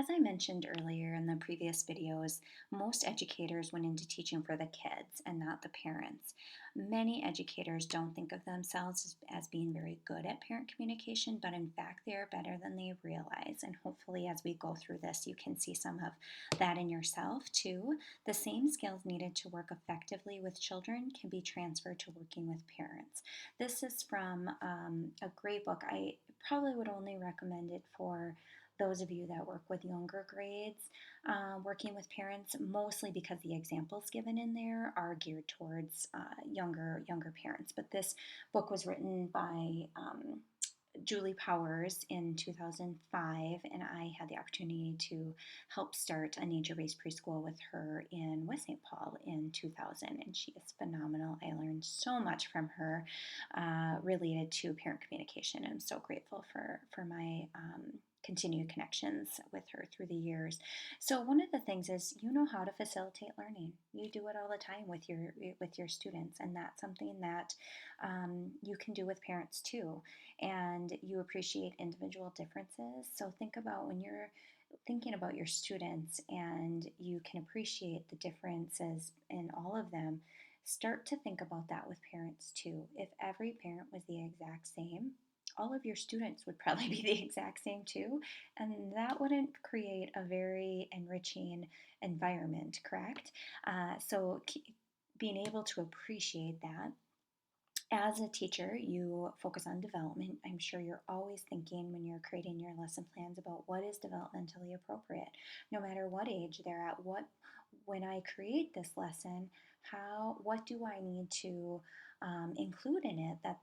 As I mentioned earlier in the previous videos, most educators went into teaching for the kids and not the parents. Many educators don't think of themselves as being very good at parent communication, but in fact, they are better than they realize. And hopefully, as we go through this, you can see some of that in yourself too. The same skills needed to work effectively with children can be transferred to working with parents. This is from a great book. I probably would only recommend it for those of you that work with younger grades, working with parents, mostly because the examples given in there are geared towards younger parents. But this book was written by Julie Powers in 2005, and I had the opportunity to help start a nature-based preschool with her in West St. Paul in 2000, and she is phenomenal. I learned so much from her related to parent communication. I'm so grateful for my continued connections with her through the years. So one of the things is you know how to facilitate learning. You do it all the time with your students, and that's something that you can do with parents too. And you appreciate individual differences. So think about when you're thinking about your students and you can appreciate the differences in all of them. Start to think about that with parents too. If every parent was the exact same, all of your students would probably be the exact same too, and that wouldn't create a very enriching environment, correct? So, being able to appreciate that as a teacher, you focus on development. I'm sure you're always thinking when you're creating your lesson plans about what is developmentally appropriate, no matter what age they're at. What when I create this lesson, what do I need to include in it that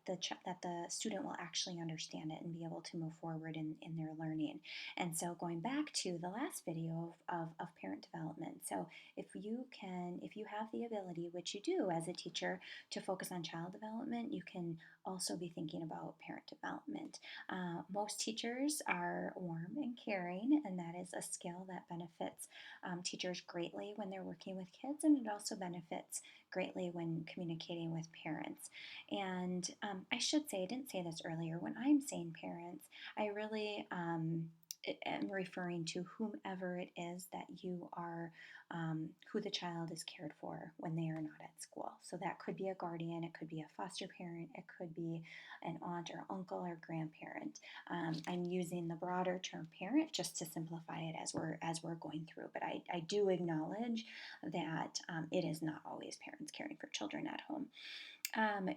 that the student will actually understand it and be able to move forward in their learning. And so going back to the last video of parent development. So if you have the ability, which you do as a teacher, to focus on child development, you can also be thinking about parent development. Most teachers are warm and caring, and that is a skill that benefits teachers greatly when they're working with kids, and it also benefits greatly when communicating with parents. And I should say, I didn't say this earlier, when I'm saying parents, I really am referring to whomever it is that you are, who the child is cared for when they are not at school. So that could be a guardian, it could be a foster parent, it could be an aunt or uncle or grandparent. I'm using the broader term parent just to simplify it as we're going through. But I do acknowledge that it is not always parents caring for children at home.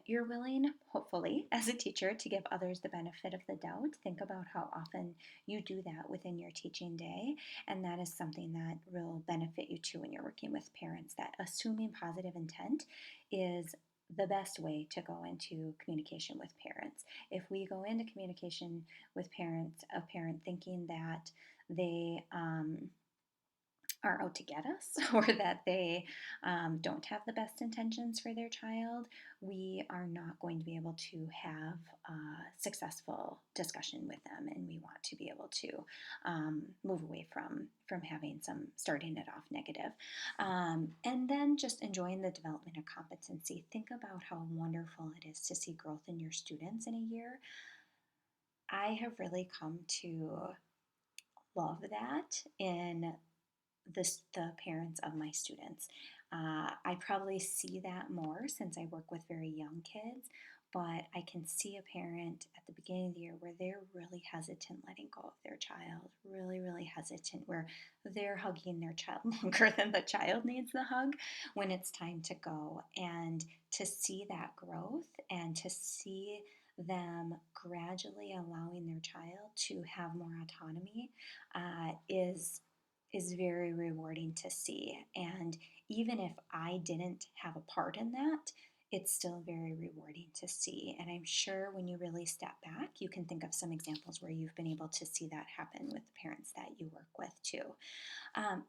You're willing, hopefully, as a teacher, to give others the benefit of the doubt. Think about how often you do that within your teaching day, and that is something that will benefit you too when you're working with parents. That assuming positive intent is the best way to go into communication with parents. If we go into communication with parents, a parent thinking that they are out to get us or that they don't have the best intentions for their child, we are not going to be able to have a successful discussion with them, and we want to be able to move away from having some starting it off negative. And then just enjoying the development of competency. Think about how wonderful it is to see growth in your students in a year. I have really come to love that in the parents of my students. I probably see that more since I work with very young kids, but I can see a parent at the beginning of the year where they're really hesitant letting go of their child, really hesitant, where they're hugging their child longer than the child needs the hug when it's time to go. And to see that growth and to see them gradually allowing their child to have more autonomy is very rewarding to see. And even if I didn't have a part in that, it's still very rewarding to see. And I'm sure when you really step back, you can think of some examples where you've been able to see that happen with the parents that you work with too.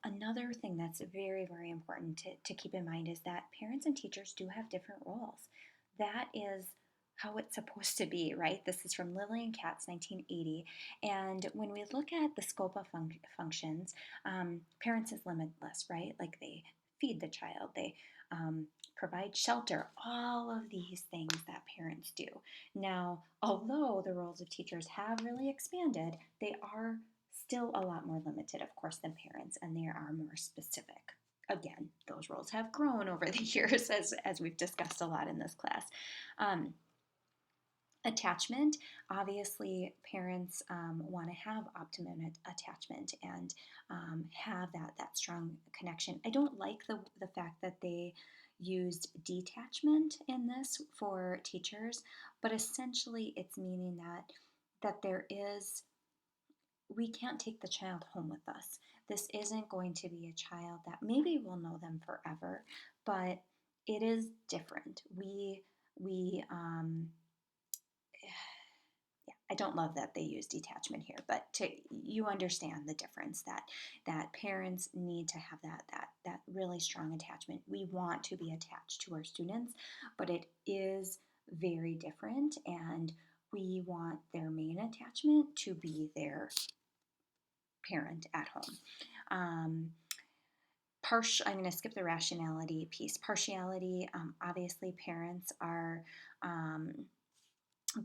Another thing that's very important to keep in mind is that parents and teachers do have different roles. That is how it's supposed to be, right? This is from Lillian Katz, 1980. And when we look at the scope of functions, parents is limitless, right? Like they feed the child, they provide shelter, all of these things that parents do. Now, although the roles of teachers have really expanded, they are still a lot more limited, of course, than parents, and they are more specific. Again, those roles have grown over the years, as we've discussed a lot in this class. Um, Attachment, obviously, parents want to have optimum attachment and have that strong connection. I don't like the fact that they used detachment in this for teachers, but essentially it's meaning that there is, we can't take the child home with us. This isn't going to be a child that maybe we'll know them forever, but it is different. We yeah, I don't love that they use detachment here, but you understand the difference, that parents need to have that really strong attachment. We want to be attached to our students, but it is very different, and we want their main attachment to be their parent at home. I'm going to skip the rationality piece. Partiality, obviously, parents are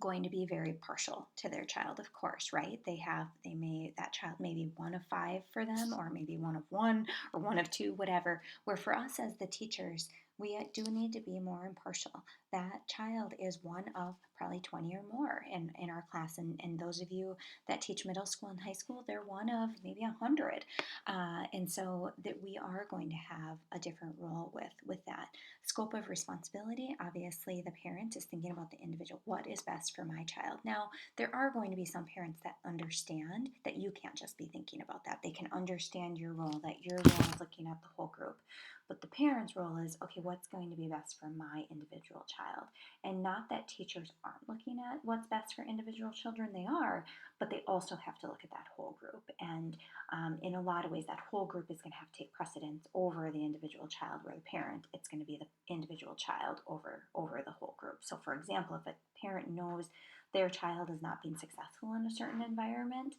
going to be very partial to their child, of course, right? That child may be one of five for them, or maybe one of one, or one of two, whatever. Where for us as the teachers, we do need to be more impartial. That child is one of probably 20 or more in our class, and those of you that teach middle school and high school, they're one of maybe 100. And so that we are going to have a different role with that. Scope of responsibility, obviously the parent is thinking about the individual. What is best for my child? Now, there are going to be some parents that understand that you can't just be thinking about that. They can understand your role, that your role is looking at the whole group. But the parent's role is, okay, what's going to be best for my individual child? And not that teachers aren't looking at what's best for individual children, they are, but they also have to look at that whole group. And in a lot of ways, that whole group is going to have to take precedence over the individual child, where the parent, it's going to be the individual child over the whole group. So for example, if a parent knows their child is not being successful in a certain environment,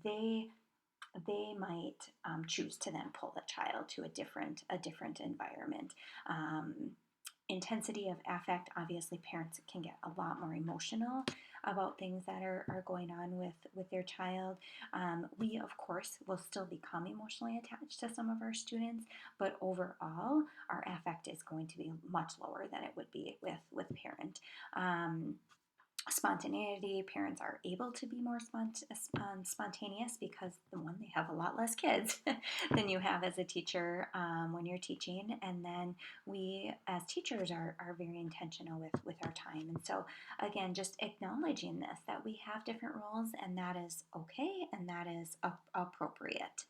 they might choose to then pull the child to a different environment. Intensity of affect, obviously parents can get a lot more emotional about things that are going on with their child. We, of course, will still become emotionally attached to some of our students, but overall, our affect is going to be much lower than it would be with parent. Spontaneity, parents are able to be more spontaneous because, the one, they have a lot less kids than you have as a teacher when you're teaching. And then we as teachers are very intentional with our time. And so again, just acknowledging this, that we have different roles, and that is okay, and that is appropriate.